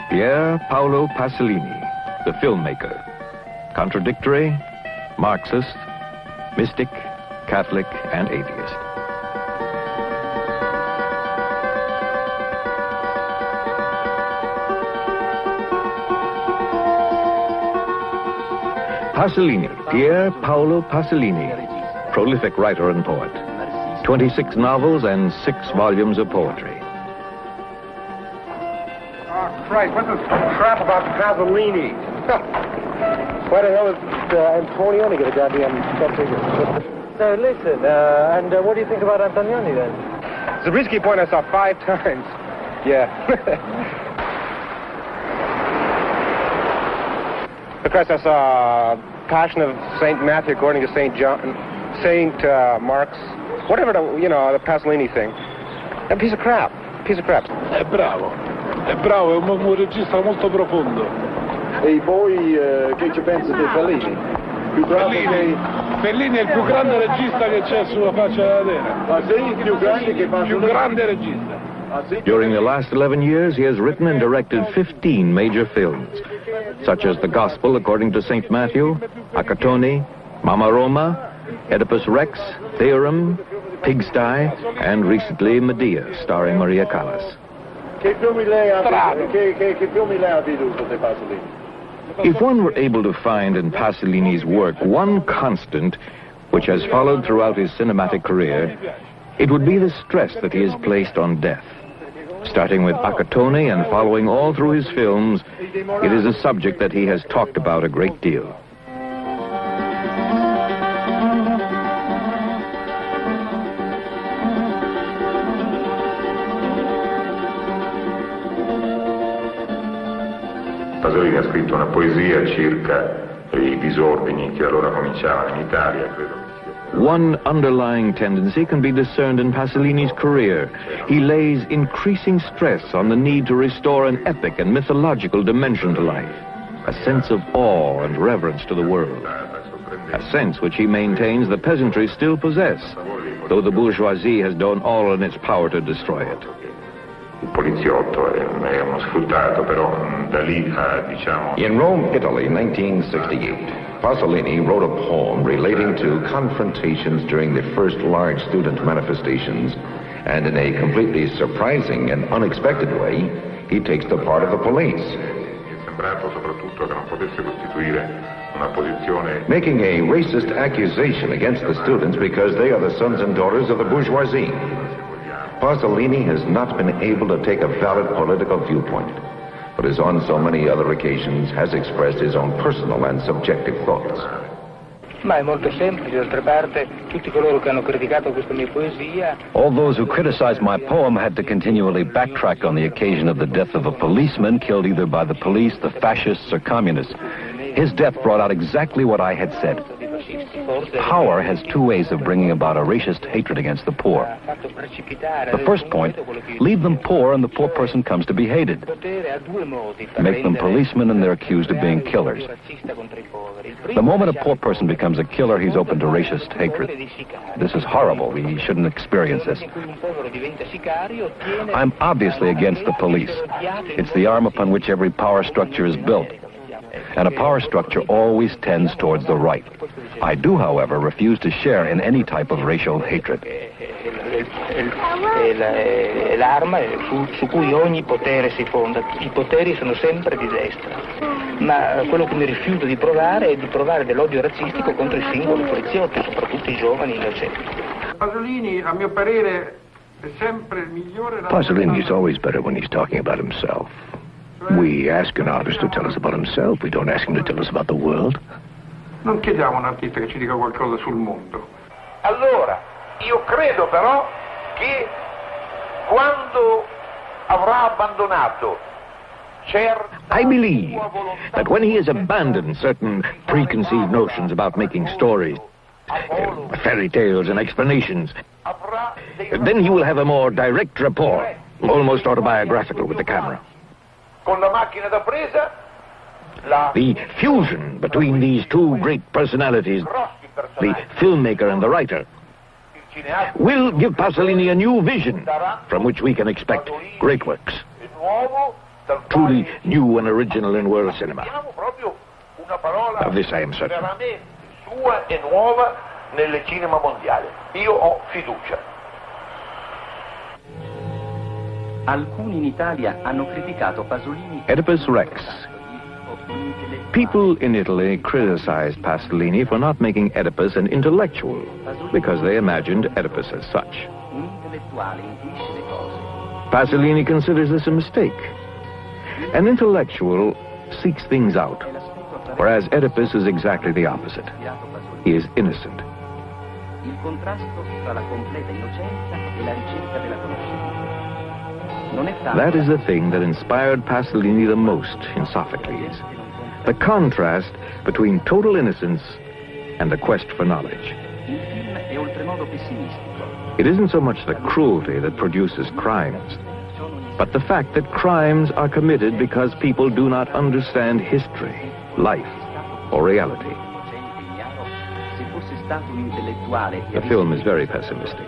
Pier Paolo Pasolini, the filmmaker. Contradictory, Marxist, mystic, Catholic, and atheist. Pasolini, Pier Paolo Pasolini, prolific writer and poet. 26 novels and 6 volumes of poetry. Oh, Christ, what's this crap about Pasolini? Why the hell is Antonioni going to goddamn subject? So listen, and what do you think about Antonioni then? Zabriskie Point I saw 5 times. Yeah. Of course, I saw Passion of St. Matthew according to St. Mark's, whatever the Pasolini thing. A piece of crap. Piece of crap. È bravo, è un regista molto profondo. E voi che ci pensate di Fellini? Più bravo Fellini è il più grande regista che c'è sulla faccia della terra. Ma sì, più grande che Pasolini? Più grande regista. During the last 11 years, he has written and directed 15 major films, such as The Gospel According to St. Matthew, Accattoni, Mama Roma, Oedipus Rex, Theorem, Pigsty, and recently Medea, starring Maria Callas. Che filmi lei ha veduto di Pasolini? If one were able to find in Pasolini's work one constant which has followed throughout his cinematic career, it would be the stress that he has placed on death. Starting with Accattoni and following all through his films, it is a subject that he has talked about a great deal. Pasolini ha scritto una poesia circa i disordini che allora cominciavano in Italia, credo. One underlying tendency can be discerned in Pasolini's career. He lays increasing stress on the need to restore an epic and mythological dimension to life, a sense of awe and reverence to the world, a sense which he maintains the peasantry still possess, though the bourgeoisie has done all in its power to destroy it. Il poliziotto è uno sfruttato, però da lì diciamo... In Rome, Italy, 1968, Pasolini wrote a poem relating to confrontations during the first large student manifestations, and in a completely surprising and unexpected way, he takes the part of the police. Mi è sembrato soprattutto che non potesse costituire una posizione... Making a racist accusation against the students because they are the sons and daughters of the bourgeoisie. Pasolini has not been able to take a valid political viewpoint, but as on so many other occasions has expressed his own personal and subjective thoughts. Ma è molto semplice, d'altra parte, tutti coloro che hanno criticato questa mia poesia... All those who criticized my poem had to continually backtrack on the occasion of the death of a policeman killed either by the police, the fascists, or communists. His death brought out exactly what I had said. Power has 2 ways of bringing about a racist hatred against the poor. The first point, leave them poor and the poor person comes to be hated. Make them policemen and they're accused of being killers. The moment a poor person becomes a killer, he's open to racist hatred. This is horrible. We shouldn't experience this. I'm obviously against the police. It's the arm upon which every power structure is built. And a power structure always tends towards the right. I do, however, refuse to share in any type of racial hatred. L'arma su cui ogni potere si fonda. I poteri sono sempre di destra. Ma quello che mi rifiuto di provare è di provare dell'odio razzistico contro i singoli poliziotti, soprattutto i giovani innocenti. Pasolini, a mio parere, è sempre migliore... Pasolini is always better when he's talking about himself. We ask an artist to tell us about himself. We don't ask him to tell us about the world. Non chiediamo a un artista che ci dica qualcosa sul mondo. Allora, io credo però che quando avrà abbandonato I believe that when he has abandoned certain preconceived notions about making stories, fairy tales and explanations, then he will have a more direct rapport, almost autobiographical with the camera. Con la macchina da presa, the fusion between these 2 great personalities, the filmmaker and the writer, will give Pasolini a new vision from which we can expect great works. truly new and original in world cinema. Abbiamo proprio una parola Of this I am certain. veramente sua e nuova nel cinema mondiale. Io ho fiducia. Alcuni in Italia hanno criticato Pasolini. Oedipus Rex. People in Italy criticized Pasolini for not making Oedipus an intellectual, because they imagined Oedipus as such. Un intellettuale intuisce le cose. Pasolini considers this a mistake. An intellectual seeks things out, whereas Oedipus is exactly the opposite. He is innocent. Il contrasto tra la completa innocenza e la ricerca della conoscenza. Non è tanto That is the thing that inspired Pasolini the most in Sophocles. The contrast between total innocence and the quest for knowledge. il film è oltremodo pessimistico. It isn't so much the cruelty that produces crimes, but the fact that crimes are committed because people do not understand history, life, or reality. Se fosse stato un intellettuale The film is very pessimistic.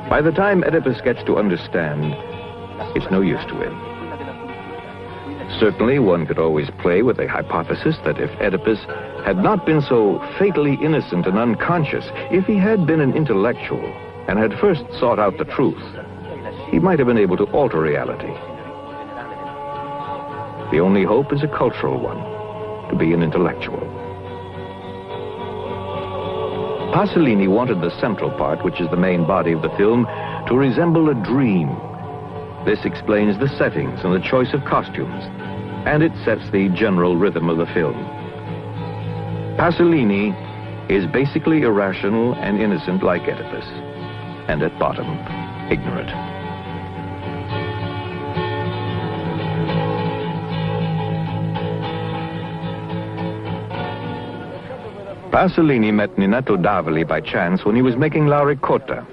By the time Oedipus gets to understand, it's no use to him. Certainly, one could always play with the hypothesis that if Oedipus had not been so fatally innocent and unconscious, if he had been an intellectual and had first sought out the truth, he might have been able to alter reality. The only hope is a cultural one, to be an intellectual. Pasolini wanted the central part, which is the main body of the film, to resemble a dream. This explains the settings and the choice of costumes, and it sets the general rhythm of the film. Pasolini is basically irrational and innocent like Oedipus, and at bottom, ignorant. Pasolini met Ninetto Davoli by chance when he was making La Ricotta.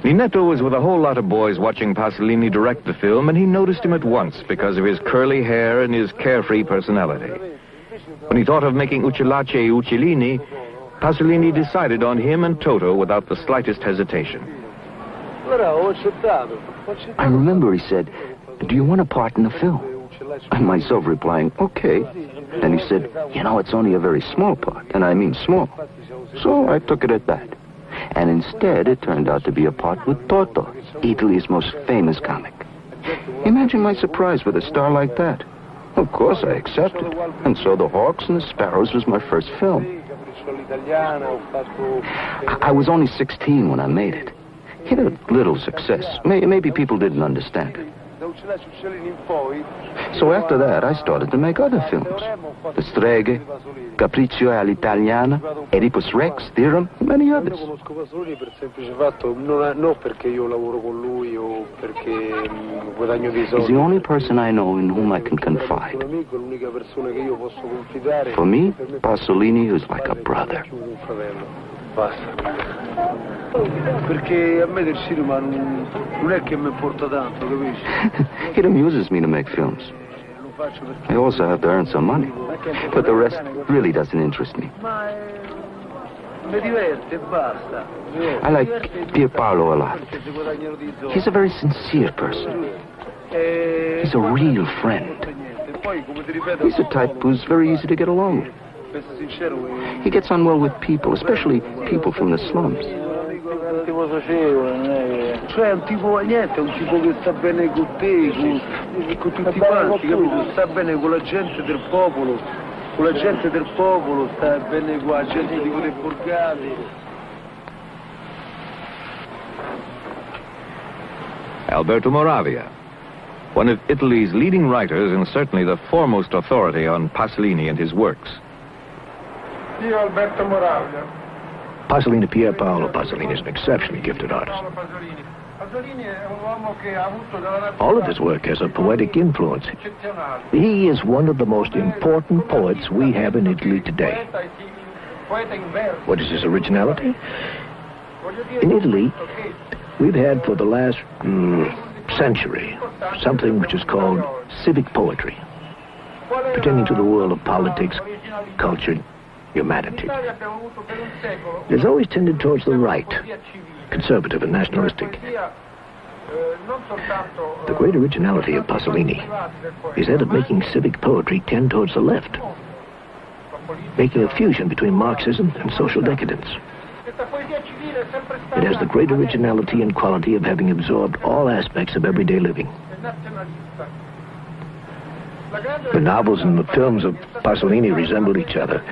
Ninetto was with a whole lot of boys watching Pasolini direct the film, and he noticed him at once because of his curly hair and his carefree personality. When he thought of making Uccellacci e Uccellini, Pasolini decided on him and Toto without the slightest hesitation. I remember he said, "Do you want a part in the film?" And myself replying, "Okay." Then he said, "You know, it's only a very small part, and I mean small." So I took it at that. And instead, it turned out to be a part with Toto, Italy's most famous comic. Imagine my surprise with a star like that. Of course I accepted. And so The Hawks and the Sparrows was my first film. I was only 16 when I made it. It had a little success. Maybe people didn't understand it. So after that, I started to make other films. The Streghe, Capriccio all'Italiana, Oedipus Rex, Theorem, and many others. He's the only person I know in whom I can confide. For me, Pasolini is like a brother. Perché a me del cinema non è che mi importa tanto, capisci? It amuses me to make films. I also have to earn some money, but the rest really doesn't interest me. Mi diverte, basta. I like Pier Paolo a lot. He's a very sincere person. He's a real friend. He's a type who's very easy to get along with. He gets on well with people, especially people from the slums. Cioè è un tipo niente, è un tipo che sta bene con te, con tutti quanti, capito? Sta bene con la gente del popolo, sta bene con la gente di quelle borgate. Alberto Moravia, one of Italy's leading writers and certainly the foremost authority on Pasolini and his works. Io Alberto Moravia. Pasolini, Pier Paolo Pasolini is an exceptionally gifted artist. All of his work has a poetic influence. He is one of the most important poets we have in Italy today. What is his originality? In Italy, we've had for the last century something which is called civic poetry, pertaining to the world of politics, culture, humanity. It has always tended towards the right, conservative and nationalistic. The great originality of Pasolini is that of making civic poetry tend towards the left, making a fusion between Marxism and social decadence. It has the great originality and quality of having absorbed all aspects of everyday living. The novels and the films of Pasolini resemble each other.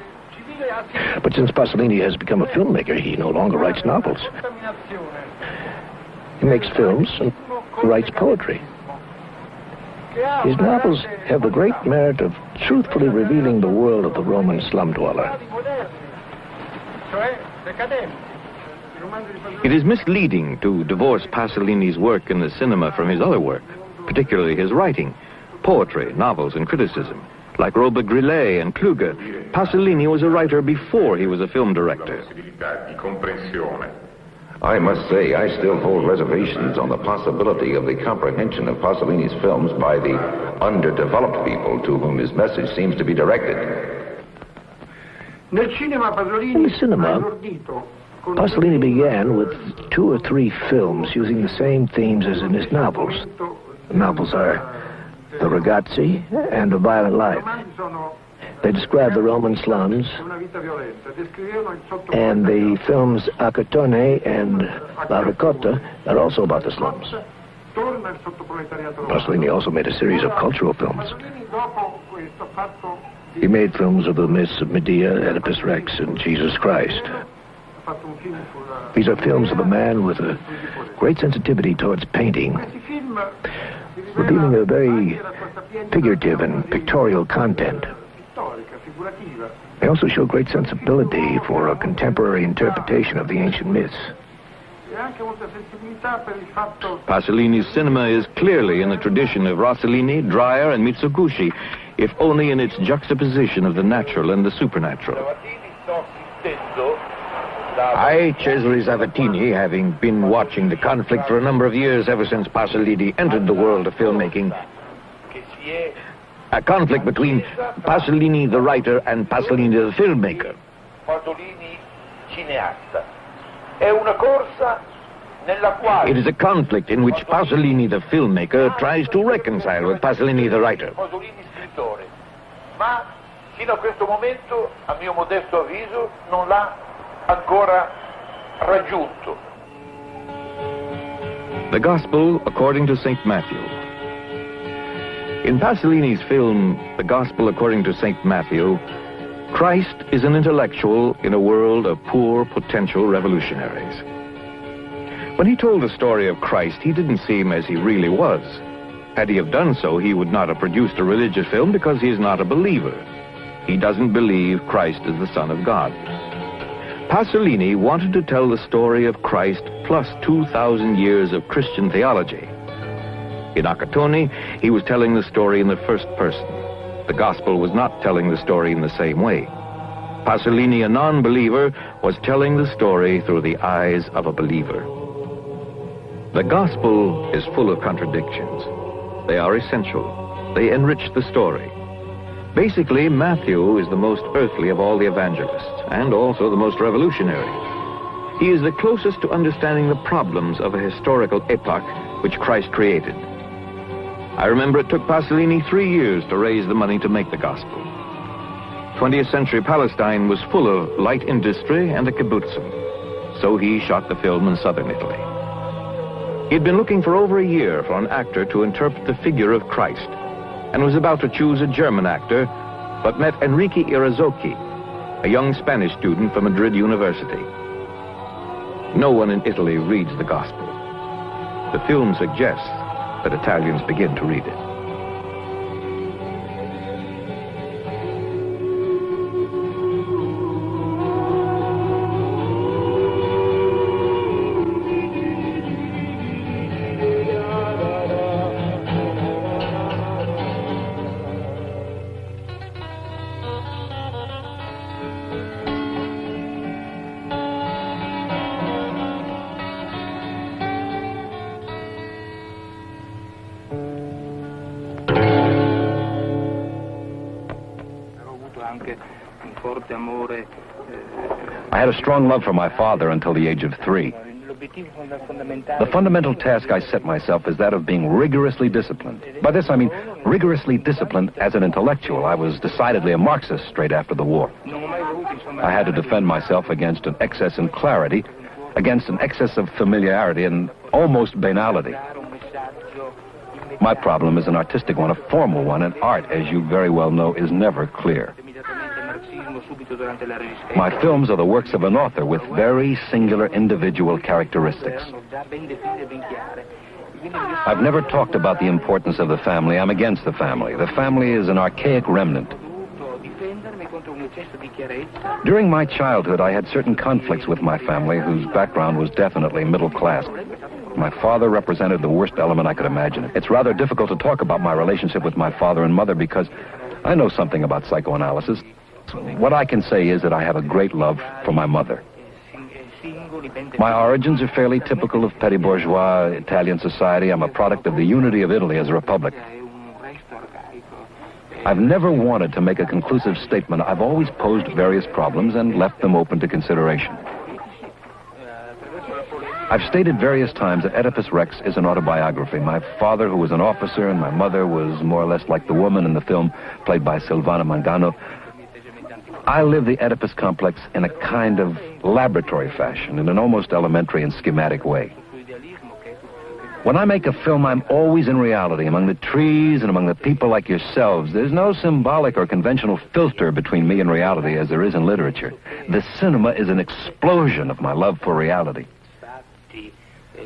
But since Pasolini has become a filmmaker, he no longer writes novels. He makes films and writes poetry. His novels have the great merit of truthfully revealing the world of the Roman slum dweller. It is misleading to divorce Pasolini's work in the cinema from his other work, particularly his writing, poetry, novels, and criticism. Like Robert Grillet and Kluge, Pasolini was a writer before he was a film director. I must say, I still hold reservations on the possibility of the comprehension of Pasolini's films by the underdeveloped people to whom his message seems to be directed. In the cinema, Pasolini began with 2 or 3 films using the same themes as in his novels. The novels are The Ragazzi and A Violent Life. They describe the Roman slums, and the films Acatone and La Ricotta are also about the slums. Pasolini also made a series of cultural films. He made films of the myths of Medea, Oedipus Rex, and Jesus Christ. These are films of a man with a great sensitivity towards painting, revealing a very figurative and pictorial content. They also show great sensibility for a contemporary interpretation of the ancient myths. Pasolini's cinema is clearly in the tradition of Rossellini, Dreyer, and Mitsugushi, if only in its juxtaposition of the natural and the supernatural. I, Cesare Zavattini, having been watching the conflict for a number of years ever since Pasolini entered the world of filmmaking, a conflict between Pasolini the writer and Pasolini the filmmaker. It is a conflict in which Pasolini the filmmaker tries to reconcile with Pasolini the writer. Ma fino a questo momento, a mio modesto avviso, non l'ha ancora raggiunto. The Gospel according to St. Matthew. In Pasolini's film, The Gospel According to St. Matthew, Christ is an intellectual in a world of poor potential revolutionaries. When he told the story of Christ, he didn't seem as he really was. Had he have done so, he would not have produced a religious film because he is not a believer. He doesn't believe Christ is the Son of God. Pasolini wanted to tell the story of Christ plus 2,000 years of Christian theology. In Acatone, he was telling the story in the first person. The Gospel was not telling the story in the same way. Pasolini, a non-believer, was telling the story through the eyes of a believer. The Gospel is full of contradictions. They are essential. They enrich the story. Basically, Matthew is the most earthly of all the evangelists, and also the most revolutionary. He is the closest to understanding the problems of a historical epoch which Christ created. I remember it took Pasolini 3 years to raise the money to make the Gospel. 20th century Palestine was full of light industry and a kibbutzim, so he shot the film in southern Italy. He'd been looking for over a year for an actor to interpret the figure of Christ, and was about to choose a German actor, but met Enrique Irazocchi, a young Spanish student from Madrid University. No one in Italy reads the Gospel. The film suggests that Italians begin to read it. I had a strong love for my father until the age of 3. The fundamental task I set myself is that of being rigorously disciplined. By this I mean rigorously disciplined as an intellectual. I was decidedly a Marxist straight after the war. I had to defend myself against an excess in clarity, against an excess of familiarity and almost banality. My problem is an artistic one, a formal one, and art, as you very well know, is never clear. My films are the works of an author with very singular individual characteristics. I've never talked about the importance of the family. I'm against the family. The family is an archaic remnant. During my childhood, I had certain conflicts with my family, whose background was definitely middle class. My father represented the worst element I could imagine. It's rather difficult to talk about my relationship with my father and mother because I know something about psychoanalysis. What I can say is that I have a great love for my mother. My origins are fairly typical of petty bourgeois Italian society. I'm a product of the unity of Italy as a republic. I've never wanted to make a conclusive statement. I've always posed various problems and left them open to consideration. I've stated various times that Oedipus Rex is an autobiography. My father, who was an officer, and my mother was more or less like the woman in the film, played by Silvana Mangano. I live the Oedipus complex in a kind of laboratory fashion, in an almost elementary and schematic way. When I make a film, I'm always in reality, among the trees and among the people like yourselves. There's no symbolic or conventional filter between me and reality as there is in literature. The cinema is an explosion of my love for reality.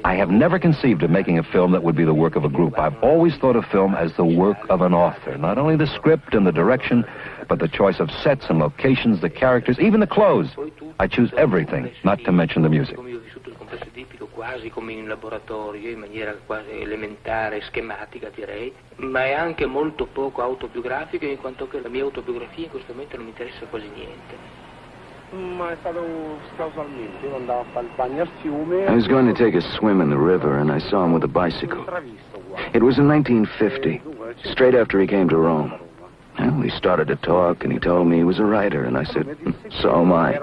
I have never conceived of making a film that would be the work of a group. I've always thought of film as the work of an author. Not only the script and the direction, but the choice of sets and locations, the characters, even the clothes. I choose everything, not to mention the music. Quasi come in un laboratorio, in maniera quasi elementare, schematica direi, ma è anche molto poco autobiografico, in quanto che la mia autobiografia in questo momento non mi interessa quasi niente. Ma è stato casualmente, io andavo a fare il bagno al fiume. I was going to take a swim in the river and I saw him with a bicycle. It was in 1950, straight after he came to Rome. Well, we started to talk and he told me he was a writer, and I said, so am I.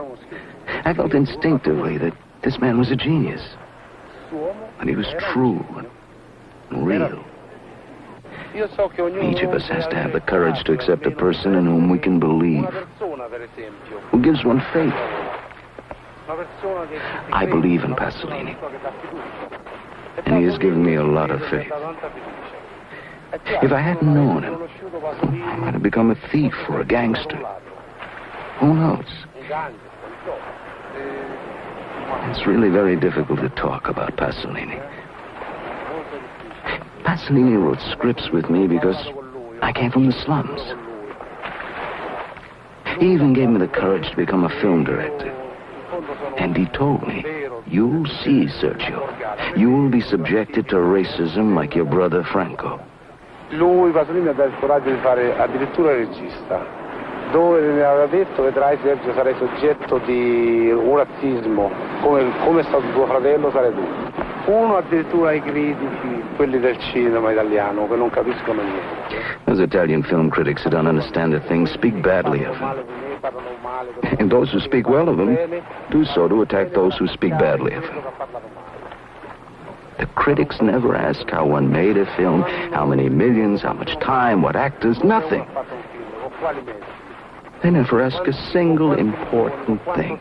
I felt instinctively that this man was a genius. And he was true and real. Each of us has to have the courage to accept a person in whom we can believe, who gives one faith. I believe in Pasolini, and he has given me a lot of faith. If I hadn't known him, I might have become a thief or a gangster. Who knows? It's really very difficult to talk about Pasolini. Pasolini wrote scripts with me because I came from the slums. He even gave me the courage to become a film director. And he told me, you'll see, Sergio, you'll be subjected to racism like your brother Franco. Lui, Pasolini, ha dato il coraggio di fare addirittura il regista, dove mi aveva detto, vedrai Sergio, sarai soggetto di un razzismo, come è stato tuo fratello, sarai tu. Uno addirittura ai critici, quelli del cinema italiano, che non capiscono niente. Those Italian film critics who don't understand a thing speak badly of him. And those who speak well of him do so to attack those who speak badly of him. The critics never ask how one made a film, how many millions, how much time, what actors, nothing. They never ask a single important thing.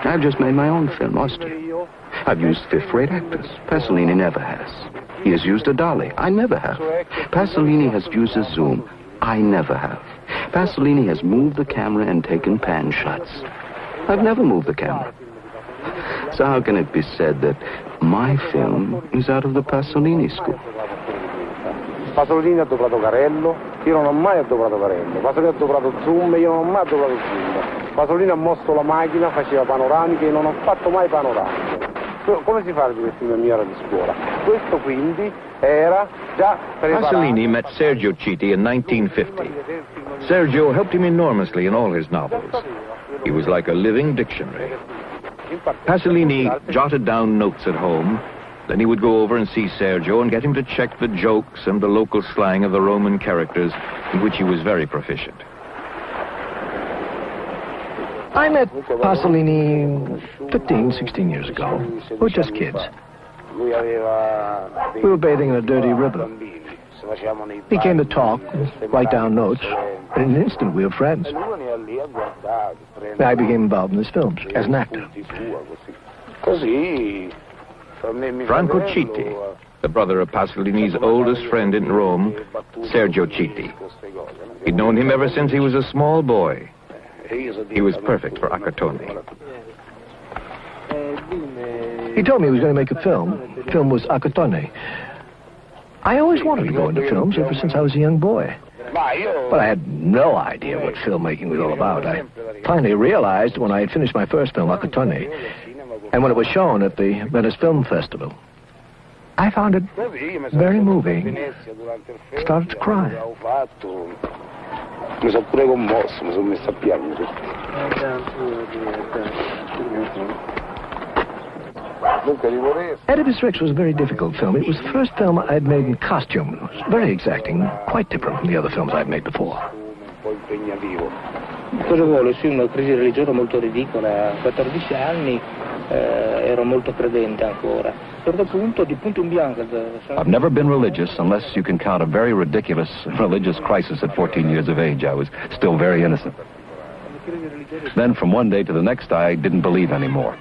I've just made my own film, Austria. I've used fifth-rate actors. Pasolini never has. He has used a dolly. I never have. Pasolini has used a zoom. I never have. Pasolini has moved the camera and taken pan shots. I've never moved the camera. So how can it be said that my film is out of the Pasolini school? Pasolini ha doprato Carello, io non ho mai adoprato Carello. Pasolini ha doprato Zoom, io non ho mai adoprato Zoom. Pasolini ha mosso la macchina, faceva panoramiche, io non ho fatto mai panoramiche. Come si fa a dire film mia di scuola? Questo quindi era già preparato. Pasolini met Sergio Citti in 1950. Sergio helped him enormously in all his novels. He was like a living dictionary. Pasolini jotted down notes at home. Then he would go over and see Sergio and get him to check the jokes and the local slang of the Roman characters, in which he was very proficient. I met Pasolini 15, 16 years ago. We were just kids. We were bathing in a dirty river. He came to talk, write down notes. In an instant, we were friends. I became involved in his films as an actor. Franco Citti, the brother of Pasolini's oldest friend in Rome, Sergio Citti. He'd known him ever since he was a small boy. He was perfect for Accartone. He told me he was going to make a film. The film was Accartone. I always wanted to go into films ever since I was a young boy. But I had no idea what filmmaking was all about. I finally realized when I had finished my first film, Accartone, and when it was shown at the Venice Film Festival. I found it very moving. Started to cry. Mi sono pure commosso, mi sono messo a piangere. Oedipus Rex was a very difficult film. It was the first film I had made in costume. It was very exacting, quite different from the other films I'd made before. Cosa vuole? Sì, una crisi religiosa molto ridicola. A 14 anni ero molto credente ancora. A un certo punto, di punto in bianco... I've never been religious unless you can count a very ridiculous religious crisis at 14 years of age. I was still very innocent. Then from one day to the next, I didn't believe anymore.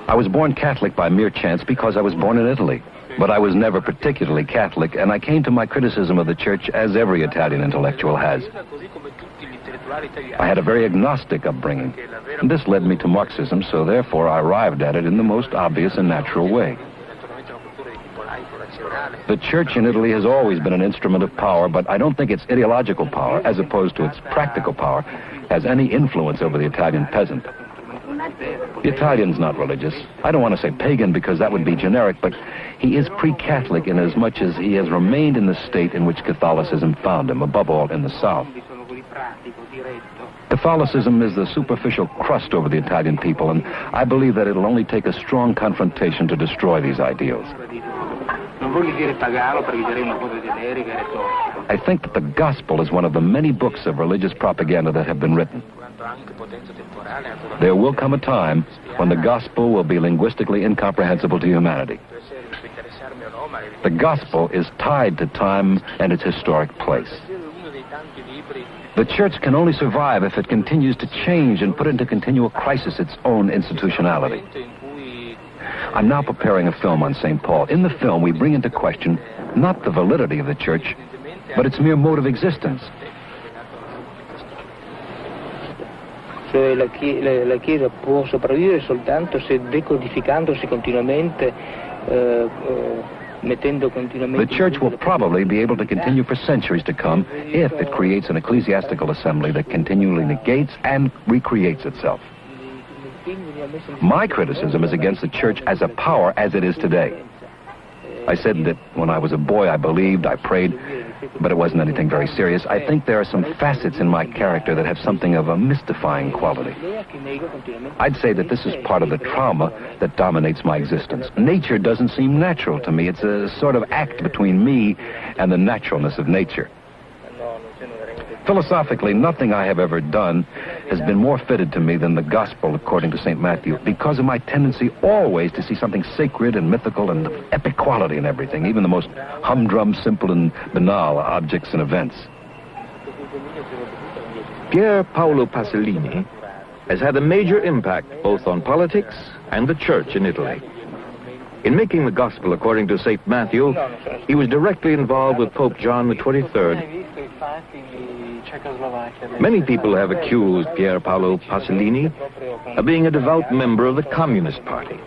I was born Catholic by mere chance because I was born in Italy. But I was never particularly Catholic, and I came to my criticism of the church as every Italian intellectual has. I had a very agnostic upbringing, and this led me to Marxism, so therefore I arrived at it in the most obvious and natural way. The church in Italy has always been an instrument of power, but I don't think its ideological power, as opposed to its practical power, has any influence over the Italian peasant. The Italian's not religious. I don't want to say pagan because that would be generic, but he is pre-Catholic in as much as he has remained in the state in which Catholicism found him, above all in the South. Catholicism is the superficial crust over the Italian people, and I believe that it'll only take a strong confrontation to destroy these ideals. I think that the gospel is one of the many books of religious propaganda that have been written. There will come a time when the gospel will be linguistically incomprehensible to humanity. The gospel is tied to time and its historic place. The church can only survive if it continues to change and put into continual crisis its own institutionality. I'm now preparing a film on St. Paul. In the film, we bring into question not the validity of the church, but its mere mode of existence. La Chiesa può sopravvivere soltanto se decodificandosi continuamente, mettendo continuamente... The church will probably be able to continue for centuries to come if it creates an ecclesiastical assembly that continually negates and recreates itself. My criticism is against the church as a power as it is today. I said that when I was a boy I believed, I prayed, but it wasn't anything very serious. I think there are some facets in my character that have something of a mystifying quality. I'd say that this is part of the trauma that dominates my existence. Nature doesn't seem natural to me. It's a sort of act between me and the naturalness of nature. Philosophically, nothing I have ever done has been more fitted to me than the gospel according to St. Matthew, because of my tendency always to see something sacred and mythical and epic quality in everything, even the most humdrum, simple, and banal objects and events. Pier Paolo Pasolini has had a major impact both on politics and the church in Italy. In making the gospel according to St. Matthew, he was directly involved with Pope John XXIII. Many people have accused Pier Paolo Pasolini of being a devout member of the Communist Party.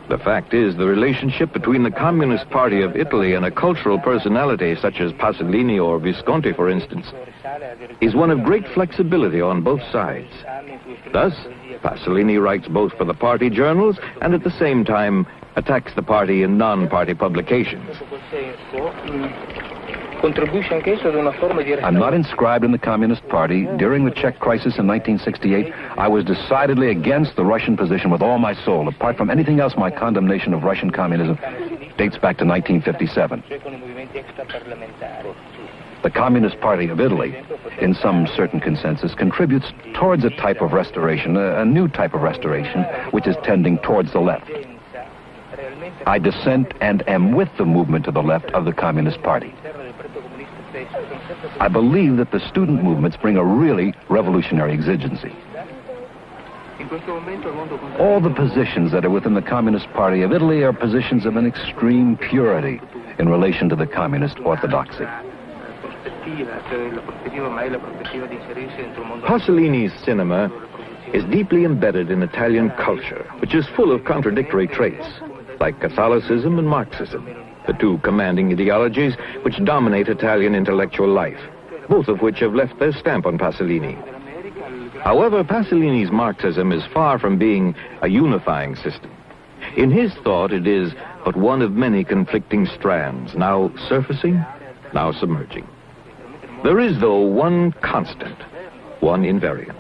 The fact is, the relationship between the Communist Party of Italy and a cultural personality such as Pasolini or Visconti, for instance, is one of great flexibility on both sides. Thus, Pasolini writes both for the party journals and at the same time attacks the party in non-party publications. I'm not inscribed in the Communist Party. During the Czech crisis in 1968, I was decidedly against the Russian position with all my soul. Apart from anything else, my condemnation of Russian communism dates back to 1957. The Communist Party of Italy, in some certain consensus, contributes towards a type of restoration, a new type of restoration, which is tending towards the left. I dissent and am with the movement to the left of the Communist Party. I believe that the student movements bring a really revolutionary exigency. All the positions that are within the Communist Party of Italy are positions of an extreme purity in relation to the communist orthodoxy. Pasolini's cinema is deeply embedded in Italian culture, which is full of contradictory traits, like Catholicism and Marxism, the two commanding ideologies which dominate Italian intellectual life, both of which have left their stamp on Pasolini. However, Pasolini's Marxism is far from being a unifying system. In his thought, it is but one of many conflicting strands, now surfacing, now submerging. There is, though, one constant, one invariant: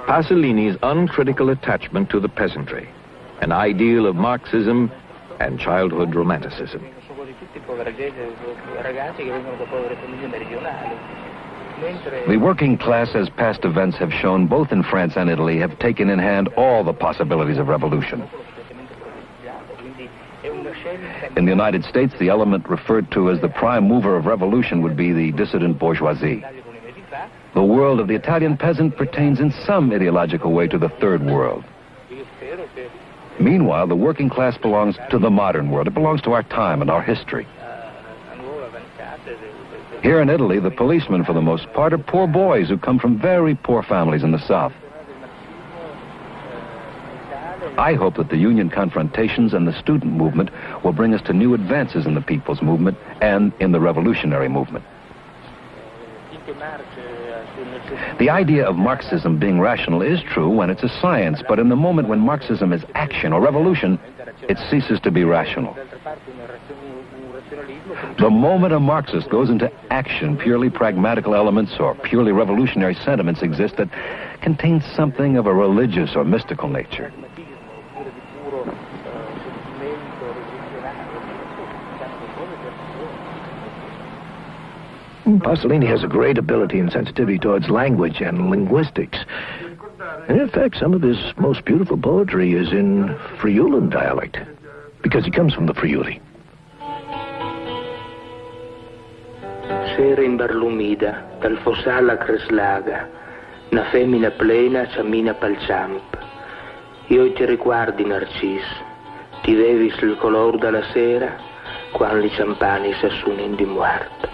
Pasolini's uncritical attachment to the peasantry, an ideal of Marxism and childhood romanticism. The working class, as past events have shown, both in France and Italy, have taken in hand all the possibilities of revolution. In the United States, the element referred to as the prime mover of revolution would be the dissident bourgeoisie. The world of the Italian peasant pertains in some ideological way to the third world. Meanwhile, the working class belongs to the modern world. It belongs to our time and our history. Here in Italy, the policemen, for the most part, are poor boys who come from very poor families in the South. I hope that the union confrontations and the student movement will bring us to new advances in the people's movement and in the revolutionary movement. The idea of Marxism being rational is true when it's a science, but in the moment when Marxism is action or revolution, it ceases to be rational. The moment a Marxist goes into action, purely pragmatical elements or purely revolutionary sentiments exist that contain something of a religious or mystical nature. Pasolini has a great ability and sensitivity towards language and linguistics. And in fact, some of his most beautiful poetry is in Friulan dialect, because he comes from the Friuli. Sera imbarlumida, dal fossalla creslaga, una femmina plena cammina pel ciamp. Io ti riguardi, Narcis, ti vevis il color della sera, quando i ciampani s'assunin di muerto.